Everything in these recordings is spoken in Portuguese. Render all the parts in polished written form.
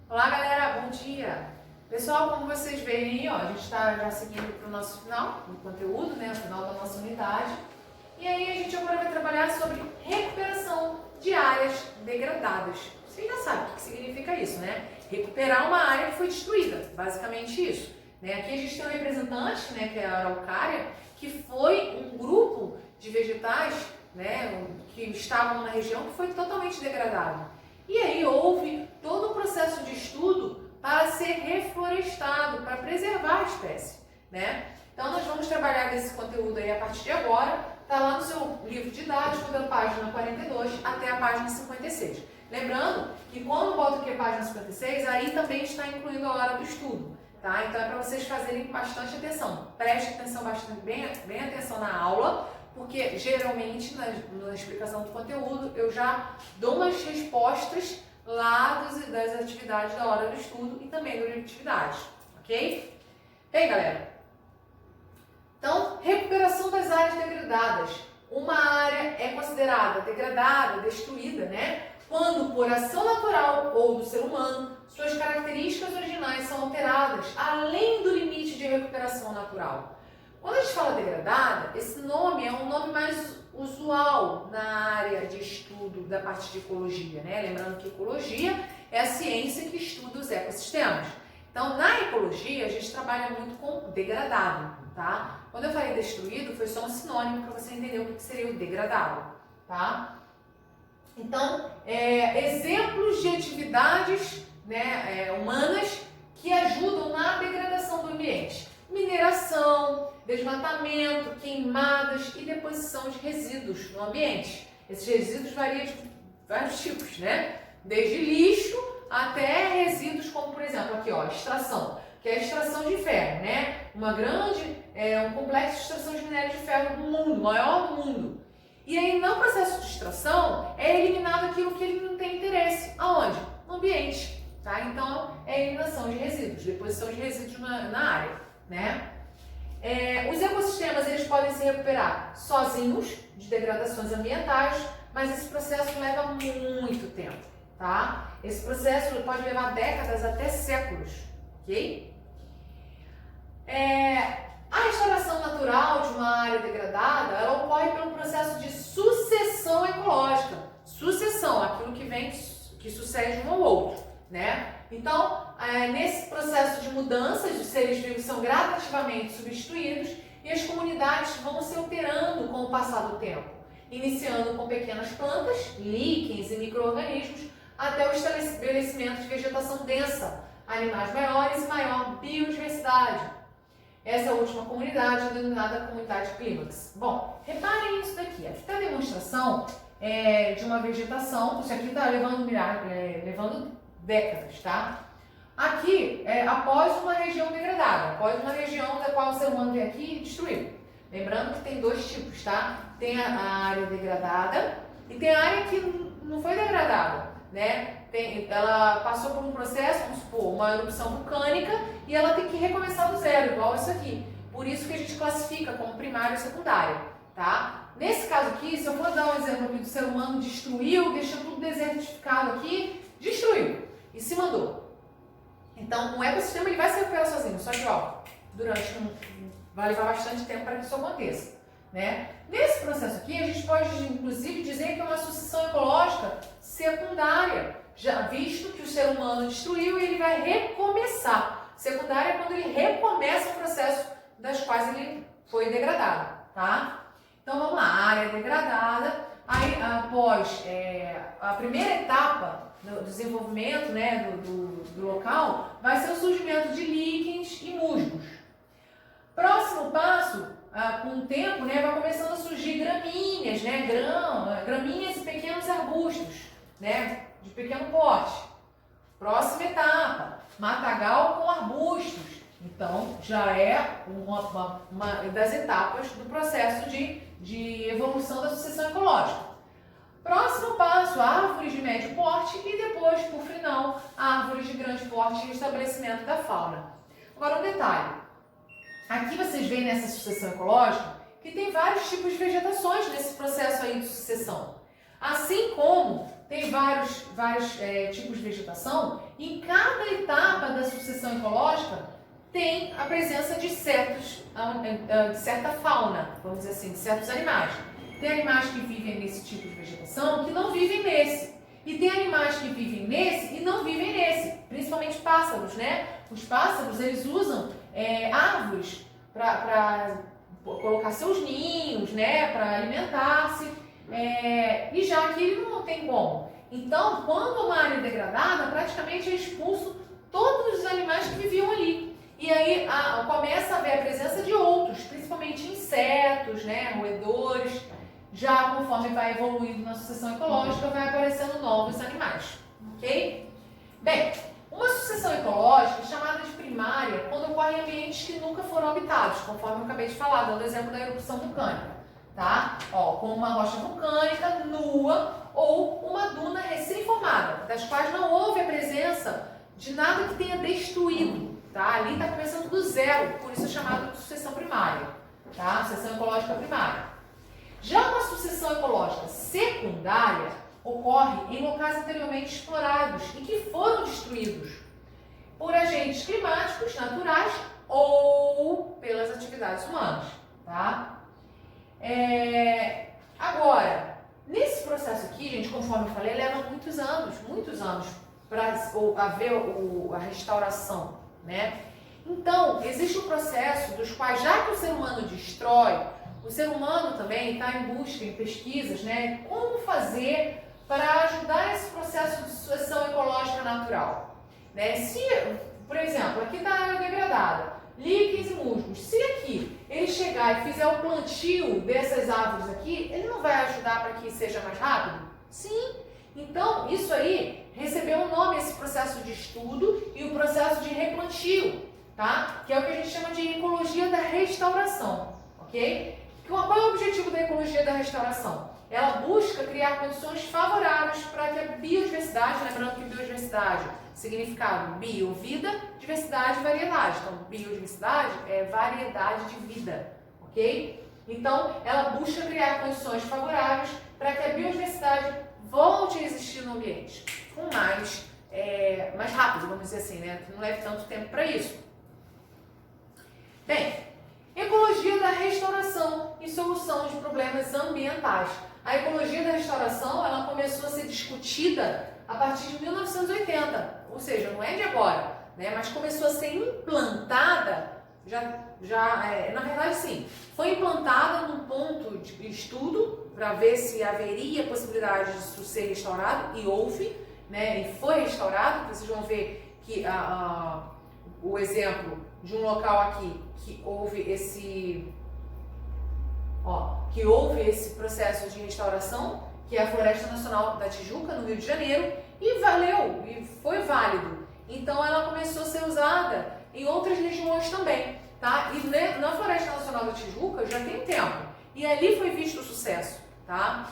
Olá galera, bom dia! Pessoal, como vocês veem aí, ó, a gente está já seguindo para o nosso final do conteúdo, né, o final da nossa unidade. E aí a gente agora vai trabalhar sobre recuperação de áreas degradadas. Vocês já sabem o que significa isso, né? Recuperar uma área que foi destruída, basicamente isso. Né? Aqui a gente tem um representante, né, que é a araucária, que foi um grupo de vegetais, né, que estavam na região que foi totalmente degradado. E aí houve todo um processo de estudo para ser reflorestado, para preservar a espécie, né? Então nós vamos trabalhar desse conteúdo aí a partir de agora, tá lá no seu livro didático da página 42 até a página 56. Lembrando que quando boto aqui a página 56, aí também está incluindo a hora do estudo, tá? Então é para vocês fazerem bastante atenção, preste atenção bastante, bem atenção na aula, porque geralmente na explicação do conteúdo eu já dou umas respostas lá das atividades da hora do estudo e também do livro de atividades, ok? Bem, galera, então, recuperação das áreas degradadas. Uma área é considerada degradada, destruída, né? Quando por ação natural ou do ser humano, suas características originais são alteradas além do limite de recuperação natural. Quando a gente fala degradada, esse nome é um nome mais usual na área de estudo da parte de ecologia, né? Lembrando que ecologia é a ciência que estuda os ecossistemas. Então, na ecologia, a gente trabalha muito com degradado, tá? Quando eu falei destruído, foi só um sinônimo para você entender o que seria o degradado, tá? Então, exemplos de atividades, né, humanas que ajudam na degradação do ambiente. Mineração, desmatamento, queimadas e deposição de resíduos no ambiente. Esses resíduos variam de vários tipos, né? Desde lixo até resíduos como, por exemplo, aqui, ó, extração, que é a extração de ferro, né? Um complexo de extração de minério de ferro no mundo, maior do mundo. E aí, no processo de extração, é eliminado aquilo que ele não tem interesse. Aonde? No ambiente, tá? Então, é a eliminação de resíduos, deposição de resíduos na área, né? Os ecossistemas, eles podem se recuperar sozinhos de degradações ambientais, mas esse processo leva muito tempo, tá? Esse processo pode levar décadas até séculos, ok? A restauração natural de uma área degradada, ela ocorre pelo processo de sucessão ecológica. Sucessão, aquilo que sucede um ao outro, né? Então, nesse processo de mudanças, os seres vivos são gradativamente substituídos e as comunidades vão se alterando com o passar do tempo, iniciando com pequenas plantas, líquens e micro-organismos, até o estabelecimento de vegetação densa, animais maiores e maior biodiversidade. Essa última comunidade é denominada comunidade clímax. Bom, reparem isso daqui. Aqui está a demonstração de uma vegetação. Isso aqui está levando décadas, tá? Aqui, após uma região degradada, após uma região da qual o ser humano veio aqui e destruiu. Lembrando que tem dois tipos, tá? Tem a área degradada e tem a área que não foi degradada, né? Ela passou por um processo, vamos supor, uma erupção vulcânica e ela tem que recomeçar do zero, igual isso aqui. Por isso que a gente classifica como primária e secundária, tá? Nesse caso aqui, se eu for dar um exemplo aqui do ser humano destruiu, deixou tudo desertificado aqui, destruiu e se mandou. Então, o ecossistema ele vai se recuperar sozinho, só que ó, vai levar bastante tempo para que isso aconteça, né? Nesse processo aqui, a gente pode inclusive dizer que é uma sucessão ecológica secundária, já visto que o ser humano destruiu e ele vai recomeçar. Secundária é quando ele recomeça o processo das quais ele foi degradado, tá? Então vamos lá, a área degradada, aí após a primeira etapa do desenvolvimento, né, do local, vai ser o surgimento de líquens e musgos. Próximo passo, com o tempo, né, vai começando a surgir gramíneas, né, gramíneas e pequenos arbustos, né, de pequeno porte. Próxima etapa, matagal com arbustos. Então, já é uma das etapas do processo de evolução da sucessão ecológica. Próximo passo, árvores de médio porte e depois, por final, árvores de grande porte e estabelecimento da fauna. Agora, um detalhe. Aqui vocês veem nessa sucessão ecológica que tem vários tipos de vegetações nesse processo aí de sucessão. Assim como tem vários tipos de vegetação, em cada etapa da sucessão ecológica tem a presença de certa fauna, vamos dizer assim, de certos animais. Tem animais que vivem nesse tipo de vegetação que não vivem nesse. E tem animais que vivem nesse e não vivem nesse, principalmente pássaros, né? Os pássaros, eles usam árvores para colocar seus ninhos, né? Para alimentar-se, e já que ele não tem como. Então, quando uma área é degradada, praticamente é expulso todos os animais que viviam ali. E aí começa a haver a presença de outros, principalmente insetos, né? Roedores. Já conforme vai evoluindo na sucessão ecológica, vai aparecendo novos animais, ok? Bem, uma sucessão ecológica chamada de primária quando ocorre em ambientes que nunca foram habitados, conforme eu acabei de falar, dando o exemplo da erupção vulcânica, tá? Como uma rocha vulcânica nua ou uma duna recém-formada, das quais não houve a presença de nada que tenha destruído, tá? Ali está começando do zero, por isso é chamado de sucessão primária, tá? Sucessão ecológica primária. Já uma sucessão ecológica secundária ocorre em locais anteriormente explorados e que foram destruídos por agentes climáticos naturais ou pelas atividades humanas, tá? Agora, nesse processo aqui, gente, conforme eu falei, leva muitos anos para haver a restauração, né? Então, existe um processo dos quais, já que o ser humano destrói, o ser humano também está em busca, em pesquisas, né? Como fazer para ajudar esse processo de sucessão ecológica natural, né? Se, por exemplo, aqui está a área degradada, líquens e musgos. Se aqui ele chegar e fizer o plantio dessas árvores aqui, ele não vai ajudar para que seja mais rápido? Sim. Então, isso aí recebeu um nome, esse processo de estudo e o processo de replantio, tá? Que é o que a gente chama de ecologia da restauração, ok? Qual é o objetivo da ecologia da restauração? Ela busca criar condições favoráveis para que a biodiversidade, lembrando que biodiversidade, significado bio, vida, diversidade, variedade. Então, biodiversidade é variedade de vida, ok? Então, ela busca criar condições favoráveis para que a biodiversidade volte a existir no ambiente, com mais rápido, vamos dizer assim, né? Que não leve tanto tempo para isso. Bem, ecologia da restauração e solução de problemas ambientais. A ecologia da restauração, ela começou a ser discutida a partir de 1980, ou seja, não é de agora, né? Mas começou a ser implantada, na verdade sim, foi implantada num ponto de estudo para ver se haveria possibilidade disso ser restaurado, e houve, né? E foi restaurado. Vocês vão ver que o exemplo de um local aqui que houve esse processo de restauração, que é a Floresta Nacional da Tijuca, no Rio de Janeiro, e valeu, e foi válido. Então ela começou a ser usada em outras regiões também, tá? E na Floresta Nacional da Tijuca já tem tempo, e ali foi visto o sucesso, tá?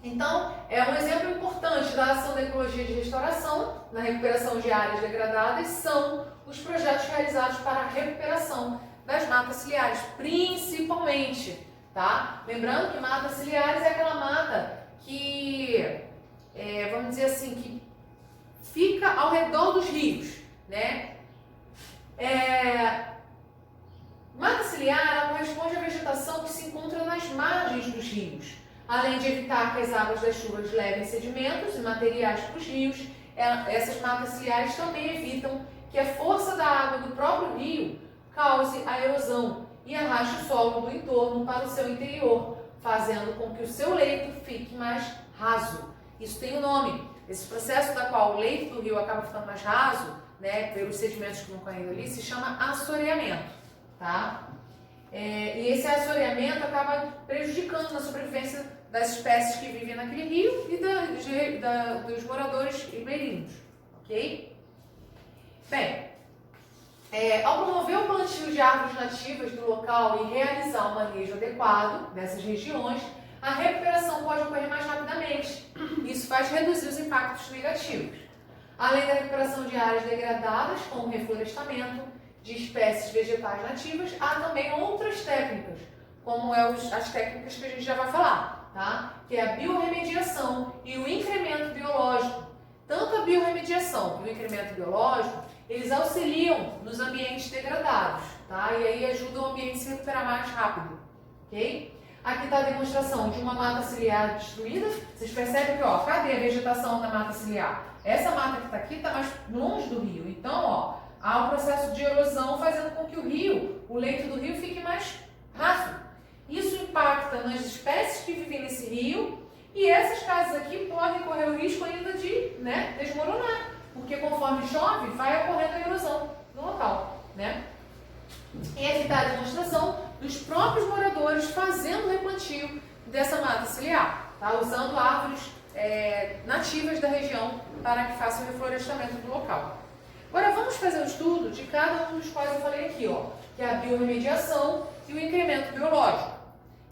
Então, é um exemplo importante da ação da ecologia de restauração na recuperação de áreas degradadas são os projetos realizados para a recuperação das matas ciliares, principalmente, tá? Lembrando que matas ciliares é aquela mata que, vamos dizer assim, que fica ao redor dos rios, né? Mata ciliar, ela corresponde à vegetação que se encontra nas margens dos rios. Além de evitar que as águas das chuvas levem sedimentos e materiais para os rios, essas matas ciliares também evitam que a força da água do próprio rio cause a erosão e arraste o solo do entorno para o seu interior, fazendo com que o seu leito fique mais raso. Isso tem um nome. Esse processo da qual o leito do rio acaba ficando mais raso, né, pelos sedimentos que vão caindo ali, se chama assoreamento, tá? E esse assoreamento acaba prejudicando a sobrevivência das espécies que vivem naquele rio e dos moradores ribeirinhos, ok? Bem, ao promover o plantio de árvores nativas do local e realizar um manejo adequado dessas regiões, a recuperação pode ocorrer mais rapidamente. Isso faz reduzir os impactos negativos. Além da recuperação de áreas degradadas, como o reflorestamento de espécies vegetais nativas, há também outras técnicas, como as técnicas que a gente já vai falar. tá? Que é a biorremediação e o incremento biológico. Tanto a biorremediação e o incremento biológico, eles auxiliam nos ambientes degradados, tá? E aí ajudam o ambiente a se recuperar mais rápido, ok? Aqui está a demonstração de uma mata ciliar destruída. Vocês percebem que, ó, cadê a vegetação da mata ciliar? Essa mata que está aqui está mais longe do rio. Então, ó, há um processo de erosão fazendo com que o rio, o leito do rio, fique mais raso. Isso impacta nas espécies que vivem nesse rio e essas casas aqui podem correr o risco ainda de, né, desmoronar, porque conforme chove, vai ocorrendo a erosão no local, né? E aqui está a demonstração dos próprios moradores fazendo o replantio dessa mata ciliar, tá? Usando árvores nativas da região para que façam o reflorestamento do local. Agora vamos fazer um estudo de cada um dos quais eu falei aqui, ó, que é a biorremediação e o incremento biológico.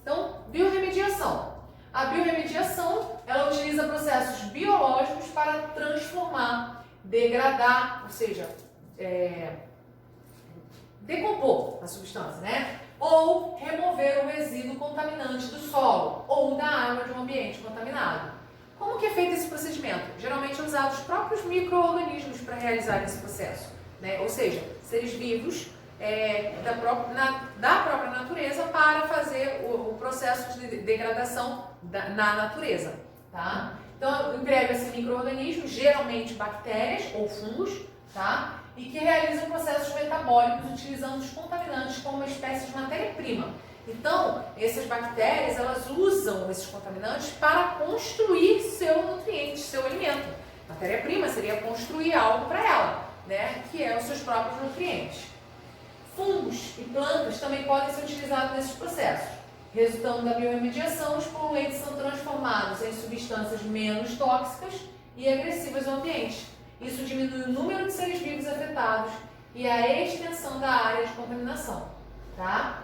Então, biorremediação. A biorremediação, ela utiliza processos biológicos para transformar, degradar, ou seja, decompor a substância, né? Ou remover o resíduo contaminante do solo ou da água de um ambiente contaminado. Como que é feito esse procedimento? Geralmente é usado os próprios micro-organismos para realizar esse processo, né? Ou seja, seres vivos da própria natureza para fazer o processo de degradação na natureza, tá? Então, emprega-se micro-organismos, geralmente bactérias ou fungos, tá? E que realizam processos metabólicos utilizando os contaminantes como uma espécie de matéria-prima. Então, essas bactérias, elas usam esses contaminantes para construir seu nutriente, seu alimento. Matéria-prima seria construir algo para ela, né? Que é os seus próprios nutrientes. Fungos e plantas também podem ser utilizados nesses processos. Resultando da biorremediação, os poluentes são transformados em substâncias menos tóxicas e agressivas ao ambiente. Isso diminui o número de seres vivos afetados e a extensão da área de contaminação, tá?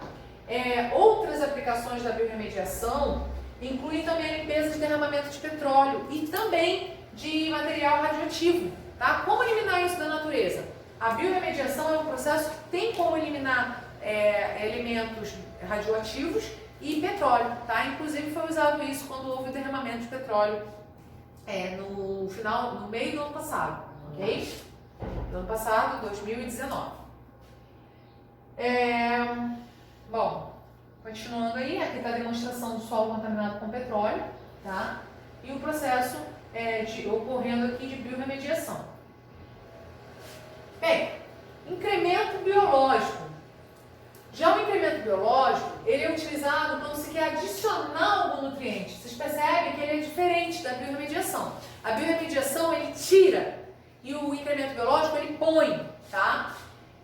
Outras aplicações da biorremediação incluem também a limpeza de derramamento de petróleo e também de material radioativo, tá? Como eliminar isso da natureza? A biorremediação é um processo que tem como eliminar elementos radioativos e petróleo, tá? Inclusive foi usado isso quando houve o derramamento de petróleo no meio do ano passado, ok? Do ano passado, 2019. Bom, continuando aí, aqui está a demonstração do solo contaminado com petróleo, tá? E o processo ocorrendo aqui de biorremediação. Bem, incremento biológico. Já o incremento biológico, ele é utilizado quando se quer adicionar algum nutriente. Vocês percebem que ele é diferente da biorremediação. A biorremediação, ele tira, e o incremento biológico, ele põe, tá?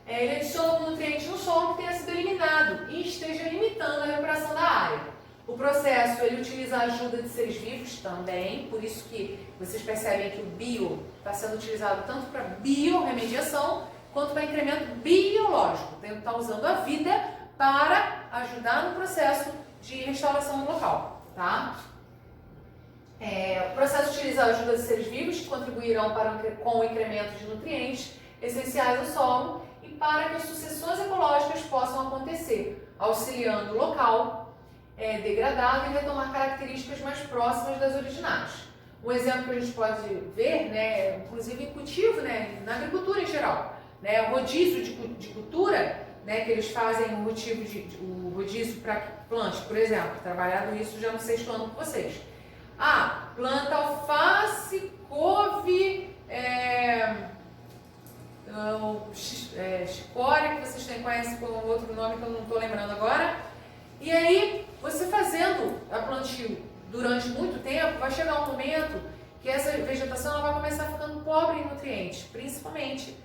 Ele adiciona algum nutriente no solo que tenha sido eliminado e esteja limitando a recuperação da área. O processo, ele utiliza a ajuda de seres vivos também, por isso que vocês percebem que o bio está sendo utilizado tanto para biorremediação quanto para incremento biológico. Está usando a vida para ajudar no processo de restauração do local, tá? O processo utiliza a ajuda de seres vivos que contribuirão com o incremento de nutrientes essenciais ao solo e para que as sucessões ecológicas possam acontecer, auxiliando o local degradado e retomar características mais próximas das originais. Um exemplo que a gente pode ver, né, inclusive em cultivo, né, na agricultura em geral, né, o rodízio de cultura, né, que eles fazem o rodízio para plante, por exemplo, trabalhado isso já no 6º ano com vocês. Planta alface, couve, chicória, que vocês conhecem por um outro nome que eu não estou lembrando agora. E aí, você fazendo a plantio durante muito tempo, vai chegar um momento que essa vegetação ela vai começar ficando pobre em nutrientes, principalmente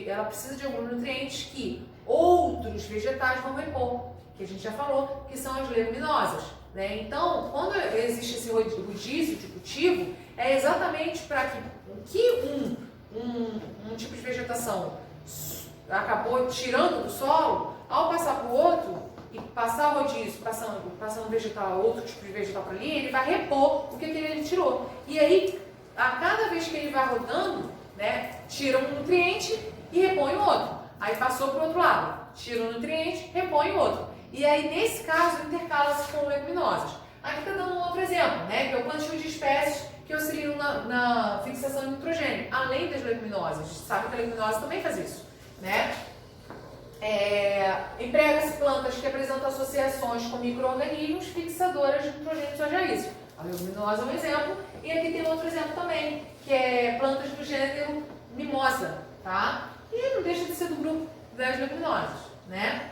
ela precisa de alguns nutrientes que outros vegetais vão repor, que a gente já falou, que são as leguminosas, né? Então, quando existe esse rodízio de cultivo, é exatamente para que um tipo de vegetação acabou tirando do solo, ao passar para o outro e passar o rodízio, passando vegetal, outro tipo de vegetal para ali, ele vai repor o que ele tirou. E aí, a cada vez que ele vai rodando, né, tira um nutriente e repõe o outro. Aí passou para o outro lado, tira um nutriente, repõe o outro. E aí, nesse caso, intercala-se com leguminosas. Aqui está dando um outro exemplo, né? Que é o plantio de espécies que auxiliam na fixação de nitrogênio, além das leguminosas. Sabe que a leguminosa também faz isso, né? Emprega-se plantas que apresentam associações com micro-organismos fixadoras de nitrogênio, soja isso. A leguminosa é um exemplo, e aqui tem outro exemplo também, que é plantas do gênero mimosa, tá? E não deixa de ser do grupo das leguminosas, né?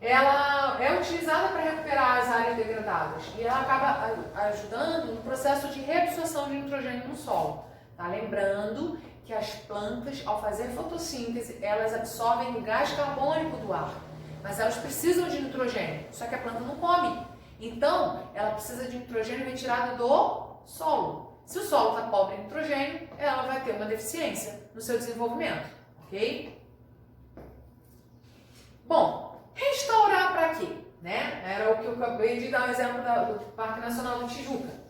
Ela é utilizada para recuperar as áreas degradadas e ela acaba ajudando no processo de reabsorção de nitrogênio no solo, tá? Lembrando que as plantas, ao fazer fotossíntese, elas absorvem o gás carbônico do ar, mas elas precisam de nitrogênio, só que a planta não come. Então, ela precisa de nitrogênio retirado do solo. Se o solo está pobre em nitrogênio, ela vai ter uma deficiência no seu desenvolvimento, ok? Bom, restaurar para quê? Né? Era o que eu acabei de dar o exemplo do Parque Nacional do Tijuca.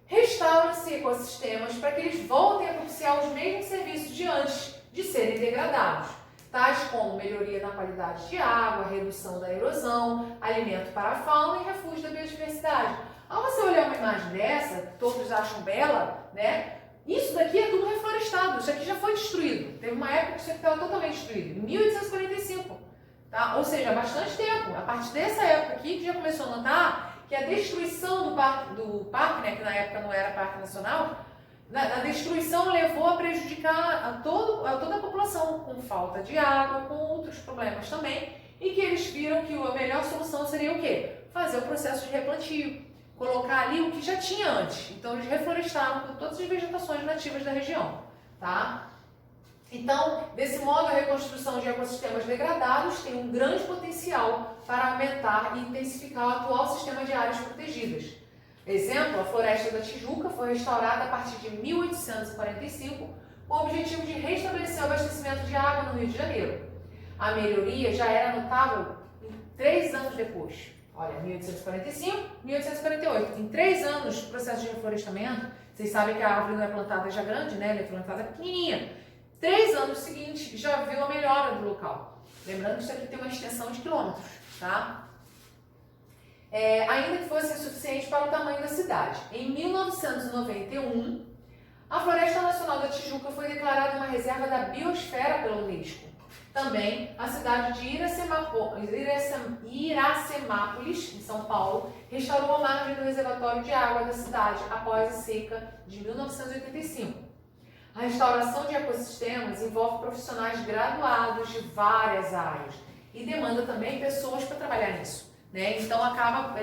Restauram-se ecossistemas para que eles voltem a propiciar os mesmos serviços de antes de serem degradados, tais como melhoria na qualidade de água, redução da erosão, alimento para a fauna e refúgio da biodiversidade. Ao você olhar uma imagem dessa, que todos acham bela, né? Isso daqui é tudo reflorestado, isso aqui já foi destruído. Teve uma época que isso aqui estava totalmente destruído, em 1845, tá? Ou seja, há bastante tempo. A partir dessa época aqui que já começou a notar que a destruição do parque, né, que na época não era Parque Nacional, a destruição levou a prejudicar a toda a população, com falta de água, com outros problemas também, e que eles viram que a melhor solução seria o quê? Fazer o processo de replantio, colocar ali o que já tinha antes. Então eles reflorestaram com todas as vegetações nativas da região, tá? Então, desse modo, a reconstrução de ecossistemas degradados tem um grande potencial para aumentar e intensificar o atual sistema de áreas protegidas. Exemplo, a Floresta da Tijuca foi restaurada a partir de 1845 com o objetivo de restabelecer o abastecimento de água no Rio de Janeiro. A melhoria já era notável em 3 anos depois. Olha, 1845, 1848. Em 3 anos de processo de reflorestamento, vocês sabem que a árvore não é plantada já grande, né? Ela é plantada pequenininha. 3 anos seguintes já viu a melhora do local. Lembrando que isso aqui tem uma extensão de quilômetros, tá? Ainda que fosse insuficiente para o tamanho da cidade. Em 1991, a Floresta Nacional da Tijuca foi declarada uma reserva da biosfera pela Unesco. Também, a cidade de Iracemápolis, em São Paulo, restaurou a margem do reservatório de água da cidade após a seca de 1985. A restauração de ecossistemas envolve profissionais graduados de várias áreas e demanda também pessoas para trabalhar nisso, né? Então acaba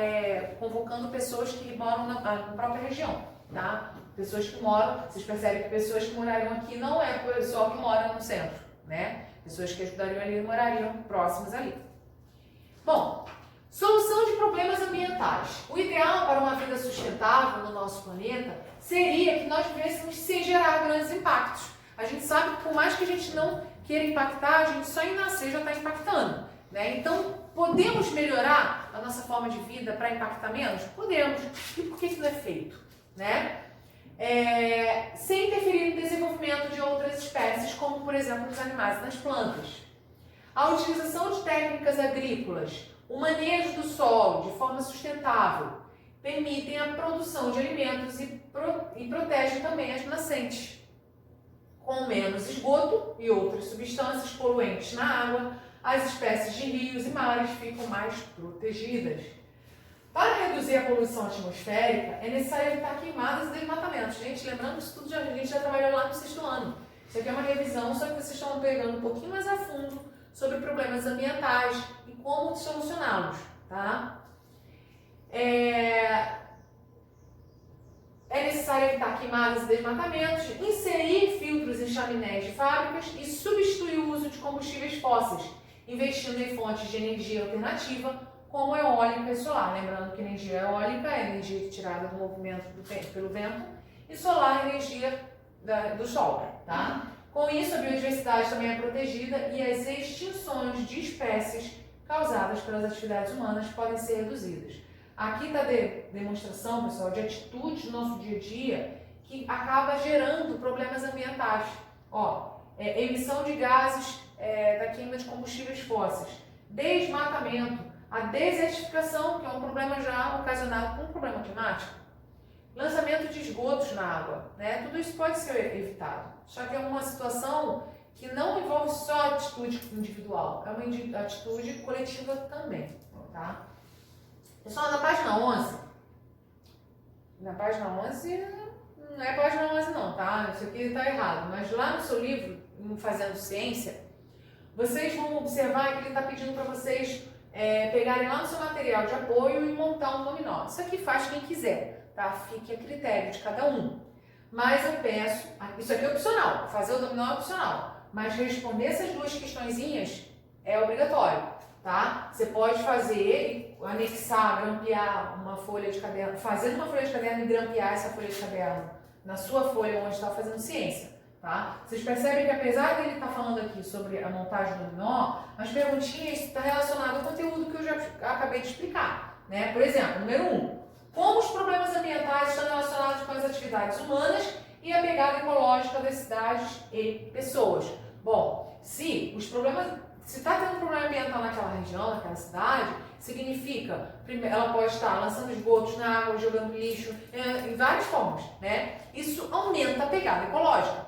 convocando pessoas que moram na própria região, tá? Pessoas que moram, vocês percebem que pessoas que morariam aqui não é o pessoal que mora no centro, né? Pessoas que ajudariam ali morariam próximas ali. Bom, solução de problemas ambientais. O ideal para uma vida sustentável no nosso planeta seria que nós vivêssemos sem gerar grandes impactos. A gente sabe que por mais que a gente não queira impactar, a gente só em nascer já está impactando, né? Então, podemos melhorar a nossa forma de vida para impactar menos? Podemos. E por que isso não é feito, né? Sem interferir no desenvolvimento de outras espécies, como por exemplo nos animais e nas plantas. A utilização de técnicas agrícolas, o manejo do solo de forma sustentável, permitem a produção de alimentos e protegem também as nascentes. Com menos esgoto e outras substâncias poluentes na água, as espécies de rios e mares ficam mais protegidas. Para reduzir a poluição atmosférica, é necessário evitar queimadas e desmatamentos. Gente, lembrando que isso tudo a gente já trabalhou lá no 6º ano. Isso aqui é uma revisão, só que vocês estão pegando um pouquinho mais a fundo sobre problemas ambientais e como solucioná-los, tá? É necessário evitar queimadas e desmatamentos, inserir filtros em chaminés de fábricas e substituir o uso de combustíveis fósseis, investindo em fontes de energia alternativa, como eólica e solar. Lembrando que energia eólica é energia tirada do movimento pelo vento e solar é energia do sol, tá? Com isso, a biodiversidade também é protegida e as extinções de espécies causadas pelas atividades humanas podem ser reduzidas. Aqui está a demonstração, pessoal, de atitudes do nosso dia a dia que acaba gerando problemas ambientais. Emissão de gases da queima de combustíveis fósseis, desmatamento, A desertificação, que é um problema já ocasionado por um problema climático. Lançamento de esgotos na água, né? Tudo isso pode ser evitado. Só que é uma situação que não envolve só atitude individual, é uma atitude coletiva também, tá? Pessoal, na página 11, não é página 11 não, tá? Isso aqui tá errado, mas lá no seu livro, em Fazendo Ciência, vocês vão observar que ele está pedindo para vocês pegarem lá no seu material de apoio e montar um dominó. Isso aqui faz quem quiser, tá? Fique a critério de cada um. Mas eu peço, isso aqui é opcional, fazer o dominó é opcional, mas responder essas duas questõezinhas é obrigatório, tá? Você pode fazer, anexar, grampear uma folha de caderno, fazendo uma folha de caderno e grampear essa folha de caderno na sua folha onde está fazendo ciência, tá? Vocês percebem que apesar dele estar falando aqui sobre a montagem do dominó, as perguntinhas estão relacionadas ao conteúdo que eu já acabei de explicar, né? Por exemplo, número 1. Como os problemas ambientais estão relacionados com as atividades humanas e a pegada ecológica das cidades e pessoas? Bom, se está tendo um problema ambiental naquela região, naquela cidade, significa, ela pode estar lançando esgotos na água, jogando lixo, em várias formas, né? Isso aumenta a pegada ecológica.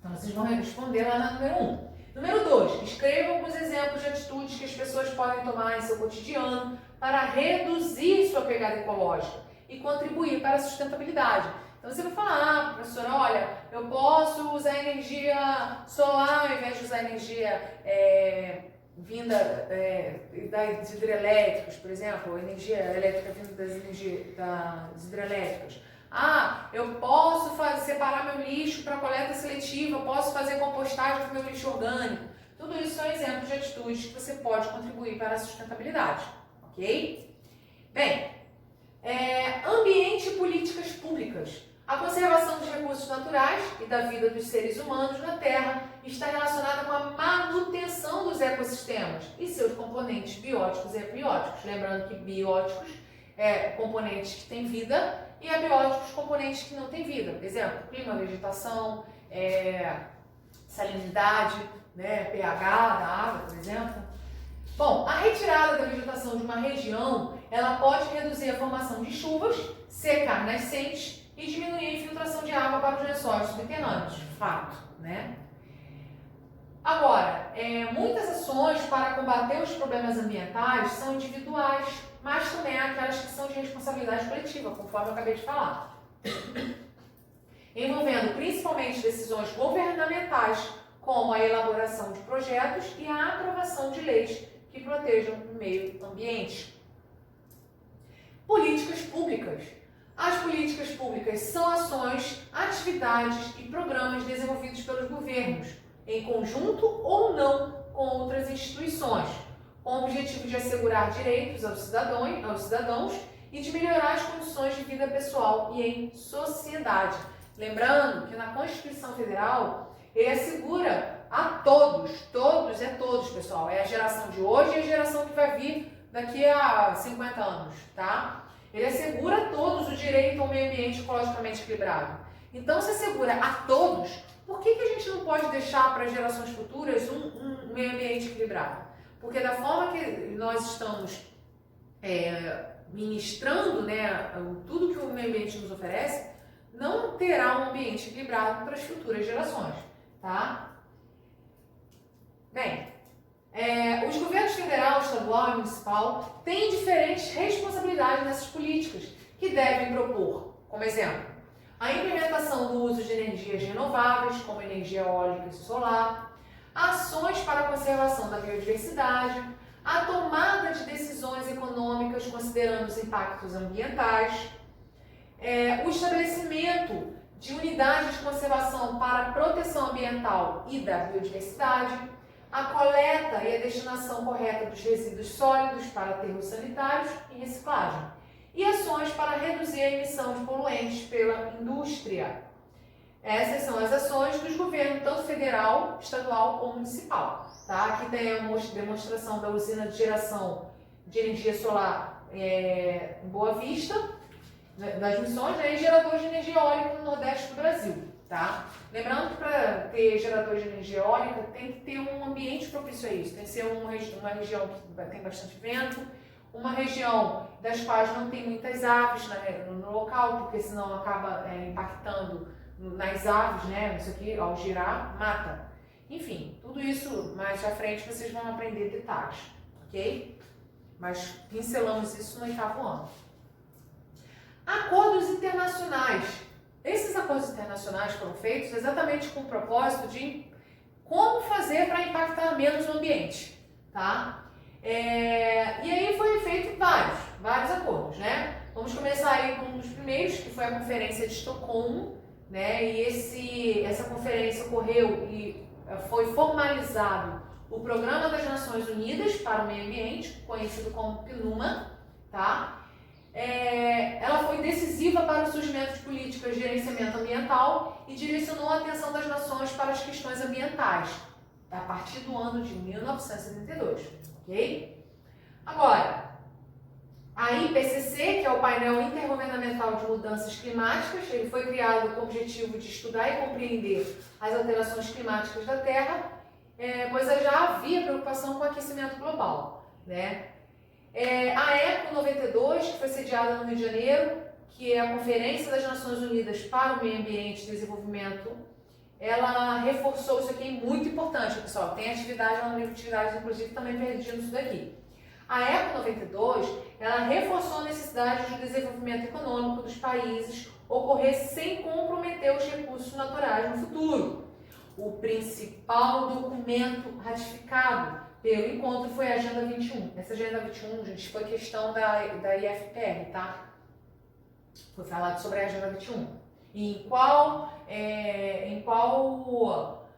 Então, vocês vão responder lá na número 1. Número 2, escreva alguns exemplos de atitudes que as pessoas podem tomar em seu cotidiano para reduzir sua pegada ecológica e contribuir para a sustentabilidade. Então você vai falar, professora, olha, eu posso usar energia solar ao invés de usar energia vinda das hidrelétricas, por exemplo, energia elétrica vinda das hidrelétricas. Eu posso separar meu lixo para coleta seletiva, eu posso fazer compostagem do meu lixo orgânico. Tudo isso são exemplos de atitudes que você pode contribuir para a sustentabilidade, ok? Bem, ambiente e políticas públicas. A conservação dos recursos naturais e da vida dos seres humanos na Terra está relacionada com a manutenção dos ecossistemas e seus componentes bióticos e abióticos. Lembrando que bióticos componentes que têm vida e abióticos componentes que não têm vida. Por exemplo, clima, vegetação, salinidade, né, pH da água, por exemplo. Bom, a retirada da vegetação de uma região, ela pode reduzir a formação de chuvas, secar nascentes e diminuir a infiltração de água para os lençóis subterrâneos. Fato, né? Agora, muitas ações para combater os problemas ambientais são individuais, mas também há aquelas que são de responsabilidade coletiva, conforme eu acabei de falar. Envolvendo principalmente decisões governamentais, como a elaboração de projetos e a aprovação de leis que protejam o meio ambiente. Políticas públicas. As políticas públicas são ações, atividades e programas desenvolvidos pelos governos, em conjunto ou não com outras instituições, com o objetivo de assegurar direitos aos cidadãos e de melhorar as condições de vida pessoal e em sociedade. Lembrando que na Constituição Federal, ele assegura a todos, pessoal, é a geração de hoje e a geração que vai vir daqui a 50 anos, tá? Ele assegura a todos o direito ao meio ambiente ecologicamente equilibrado. Então, se assegura a todos, por que a gente não pode deixar para gerações futuras um meio ambiente equilibrado? Porque da forma que nós estamos ministrando, né, tudo que o meio ambiente nos oferece, não terá um ambiente equilibrado para as futuras gerações, tá? Bem, os governos federal, estadual e municipal têm diferentes responsabilidades nessas políticas que devem propor, como exemplo, a implementação do uso de energias renováveis, como energia eólica e solar, ações para a conservação da biodiversidade, a tomada de decisões econômicas considerando os impactos ambientais, o estabelecimento de unidades de conservação para a proteção ambiental e da biodiversidade, a coleta e a destinação correta dos resíduos sólidos para aterros sanitários e reciclagem, e ações para reduzir a emissão de poluentes pela indústria. Essas são as ações dos governos, tanto federal, estadual ou municipal. Tá? Aqui tem a demonstração da usina de geração de energia solar em Boa Vista, das Missões, e geradores de energia eólica no Nordeste do Brasil. tá? Lembrando que para ter gerador de energia eólica tem que ter um ambiente propício a isso, tem que ser uma região que tem bastante vento, uma região das quais não tem muitas aves no local, porque senão acaba impactando nas aves, né? Isso aqui, ao girar, mata. Enfim, tudo isso mais à frente vocês vão aprender detalhes, ok? Mas pincelamos isso no 8º ano. Acordos internacionais. Esses acordos internacionais foram feitos exatamente com o propósito de como fazer para impactar menos o ambiente, tá? E aí foi feito vários acordos, né? Vamos começar aí com um dos primeiros, que foi a Conferência de Estocolmo, né? E essa conferência ocorreu e foi formalizado o Programa das Nações Unidas para o Meio Ambiente, conhecido como PNUMA, tá? Ela foi decisiva para o surgimento de políticas de gerenciamento ambiental e direcionou a atenção das nações para as questões ambientais, a partir do ano de 1972, ok? Agora, a IPCC, que é o Painel Intergovernamental de Mudanças Climáticas, ele foi criado com o objetivo de estudar e compreender as alterações climáticas da Terra, pois já havia preocupação com o aquecimento global, né? A ECO 92, que foi sediada no Rio de Janeiro, que é a Conferência das Nações Unidas para o Meio Ambiente e Desenvolvimento, ela reforçou isso aqui, muito importante, pessoal. Tem atividade lá no livro de atividades, inclusive também perdido isso daqui. A ECO 92, ela reforçou a necessidade de desenvolvimento econômico dos países ocorrer sem comprometer os recursos naturais no futuro. O principal documento ratificado pelo encontro foi a Agenda 21. Essa Agenda 21, gente, foi questão da IFPR, tá? Foi falado sobre a Agenda 21. E em qual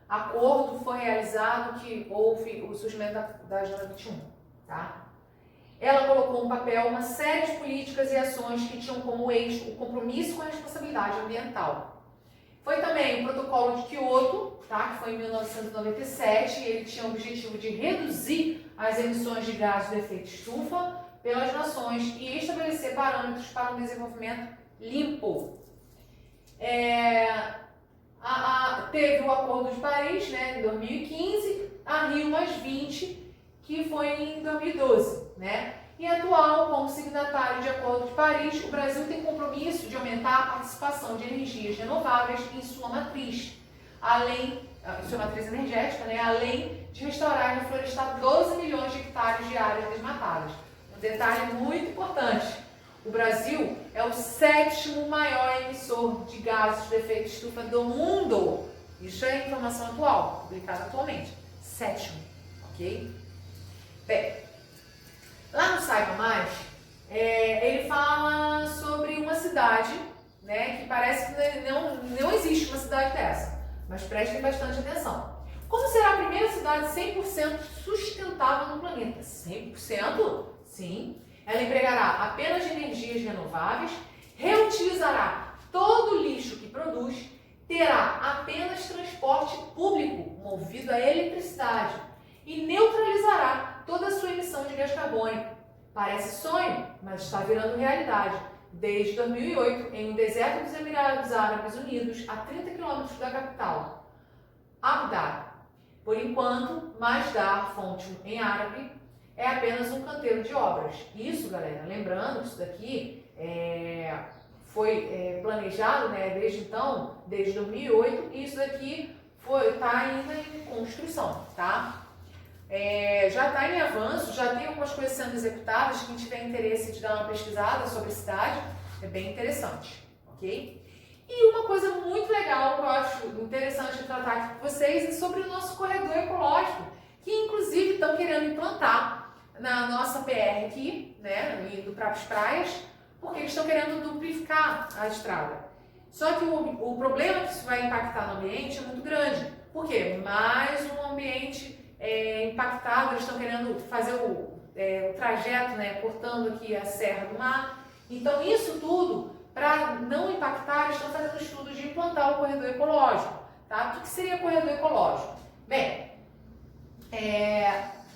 acordo foi realizado que houve o surgimento da Agenda 21, tá? Ela colocou no papel uma série de políticas e ações que tinham como eixo o compromisso com a responsabilidade ambiental. Foi também o Protocolo de Kyoto, tá? Que foi em 1997, e ele tinha o objetivo de reduzir as emissões de gases de efeito estufa pelas nações e estabelecer parâmetros para um desenvolvimento limpo. Teve o Acordo de Paris, né, em 2015, a Rio+20, que foi em 2012, né? E atual, como signatário de Acordo de Paris, o Brasil tem compromisso de aumentar a participação de energias renováveis em sua matriz, sua matriz energética, né? Além de restaurar e reflorestar 12 milhões de hectares de áreas desmatadas. Um detalhe muito importante: o Brasil é o 7º maior emissor de gases de efeito estufa do mundo. Isso é informação atual, publicada atualmente. 7º, ok? Bem, lá no Saiba Mais, ele fala sobre uma cidade, né, que parece que não existe uma cidade dessa, mas prestem bastante atenção. Como será a primeira cidade 100% sustentável no planeta? 100%? Sim. Ela empregará apenas energias renováveis, reutilizará todo o lixo que produz, terá apenas transporte público movido a eletricidade e neutralizará toda a sua emissão de gás carbônico. Parece sonho, mas está virando realidade. Desde 2008, em um deserto dos Emirados Árabes Unidos, a 30 quilômetros da capital, Abu Dhabi. Por enquanto, Masdar, fonte em árabe, é apenas um canteiro de obras. Isso, galera, lembrando que isso daqui foi planejado, né, desde 2008, e isso daqui está ainda em construção, tá? Já está em avanço, já tem algumas coisas sendo executadas. Quem tiver interesse de dar uma pesquisada sobre a cidade, é bem interessante, ok? E uma coisa muito legal que eu acho interessante de tratar aqui com vocês é sobre o nosso corredor ecológico, que inclusive estão querendo implantar na nossa PR aqui, né, indo para as praias, porque eles estão querendo duplicar a estrada. Só que o problema que isso vai impactar no ambiente é muito grande. Por quê? Mais um ambiente impactado, eles estão querendo fazer o trajeto, né, cortando aqui a Serra do Mar. Então isso tudo, para não impactar, eles estão fazendo estudos de implantar o corredor ecológico, tá? O que seria corredor ecológico? Bem,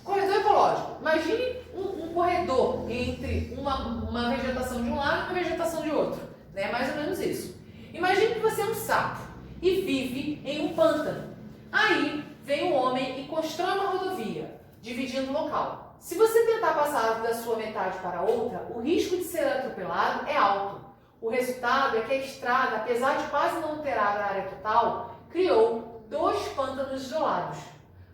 corredor ecológico, imagine um corredor entre uma vegetação de um lado e uma vegetação de outro, né? Mais ou menos isso. Imagine que você é um sapo e vive em um pântano. Aí vem o homem e constrói uma rodovia, dividindo o local. Se você tentar passar da sua metade para a outra, o risco de ser atropelado é alto. O resultado é que a estrada, apesar de quase não alterar a área total, criou 2 pântanos isolados.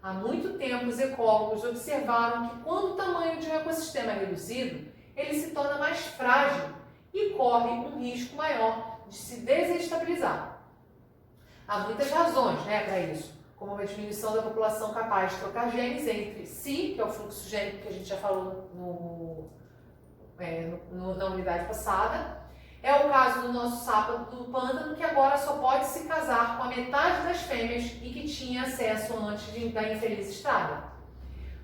Há muito tempo, os ecólogos observaram que quando o tamanho de um ecossistema é reduzido, ele se torna mais frágil e corre um risco maior de se desestabilizar. Há muitas razões, para isso, como uma diminuição da população capaz de trocar genes entre si, que é o fluxo gênico que a gente já falou na unidade passada. É o caso do nosso sapo do pântano, que agora só pode se casar com a metade das fêmeas e que tinha acesso antes da infeliz estrada.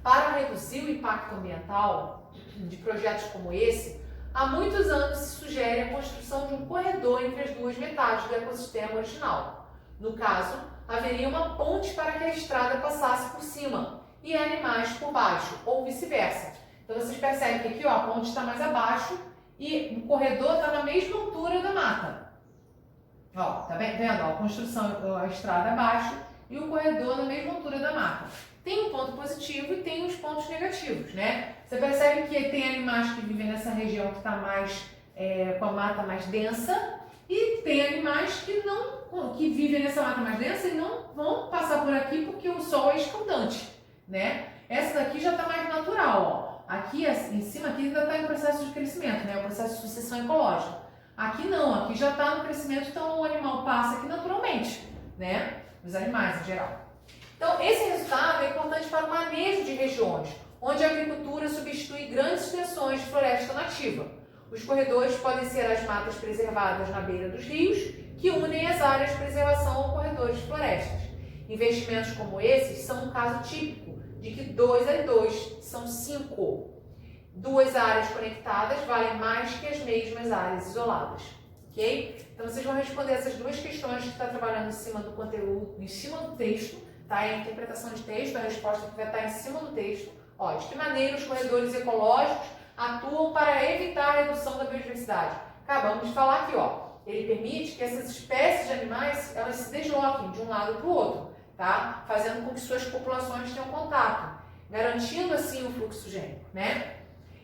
Para reduzir o impacto ambiental de projetos como esse, há muitos anos se sugere a construção de um corredor entre as duas metades do ecossistema original. No caso, haveria uma ponte para que a estrada passasse por cima e animais por baixo, ou vice-versa. Então vocês percebem que aqui a ponte está mais abaixo e o corredor está na mesma altura da mata. Tá vendo? A construção, a estrada abaixo e o corredor na mesma altura da mata. Tem um ponto positivo e tem os pontos negativos, Você percebe que tem animais que vivem nessa região que está mais com a mata mais densa e tem animais que vivem nessa mata mais densa e não vão passar por aqui porque o sol é escaldante, Essa daqui já está mais natural, Aqui em cima aqui ainda está em processo de crescimento, o processo de sucessão ecológica. Aqui não, aqui já está no crescimento, então o animal passa aqui naturalmente, Os animais em geral. Então esse resultado é importante para o manejo de regiões, onde a agricultura substitui grandes extensões de floresta nativa. Os corredores podem ser as matas preservadas na beira dos rios, que unem as áreas de preservação ao corredores de florestas. Investimentos como esses são um caso típico de que 2 a 2 são 5. 2 áreas conectadas valem mais que as mesmas áreas isoladas, ok? Então vocês vão responder essas 2 questões que está trabalhando em cima do conteúdo, em cima do texto, A interpretação de texto, a resposta que vai estar em cima do texto. De que maneira os corredores ecológicos atuam para evitar a redução da biodiversidade? Acabamos de falar aqui, Ele permite que essas espécies de animais, elas se desloquem de um lado para o outro, Fazendo com que suas populações tenham contato, garantindo assim o fluxo gênico,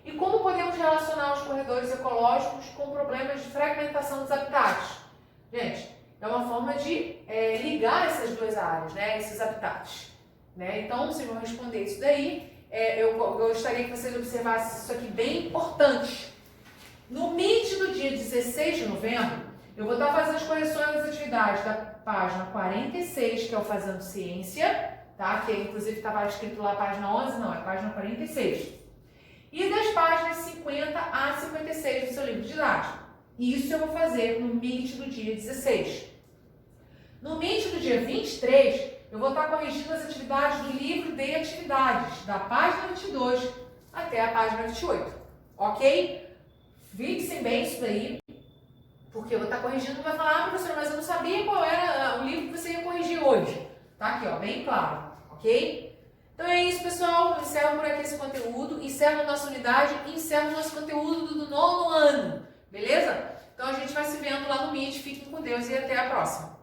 E como podemos relacionar os corredores ecológicos com problemas de fragmentação dos habitats? Gente, é uma forma de ligar essas 2 áreas, esses habitats, Então, vocês vão responder isso daí. Eu gostaria que vocês observassem isso aqui bem importante. No Meet do dia 16 de novembro, eu vou estar fazendo as correções das atividades da página 46, que é o Fazendo Ciência, Que inclusive estava escrito lá página 11, não, é página 46. E das páginas 50 a 56 do seu livro didático. Isso eu vou fazer no Meet do dia 16. No Meet do dia 23, eu vou estar corrigindo as atividades do livro de atividades, da página 22 até a página 28, ok? Fixem bem isso daí, porque eu vou estar corrigindo, não vai falar, professora, mas eu não sabia qual era o livro que você ia corrigir hoje. Tá aqui, bem claro, ok? Então é isso, pessoal. Eu encerro por aqui esse conteúdo, encerro a nossa unidade e encerro o nosso conteúdo do 9º ano, beleza? Então a gente vai se vendo lá no Meet. Fiquem com Deus e até a próxima.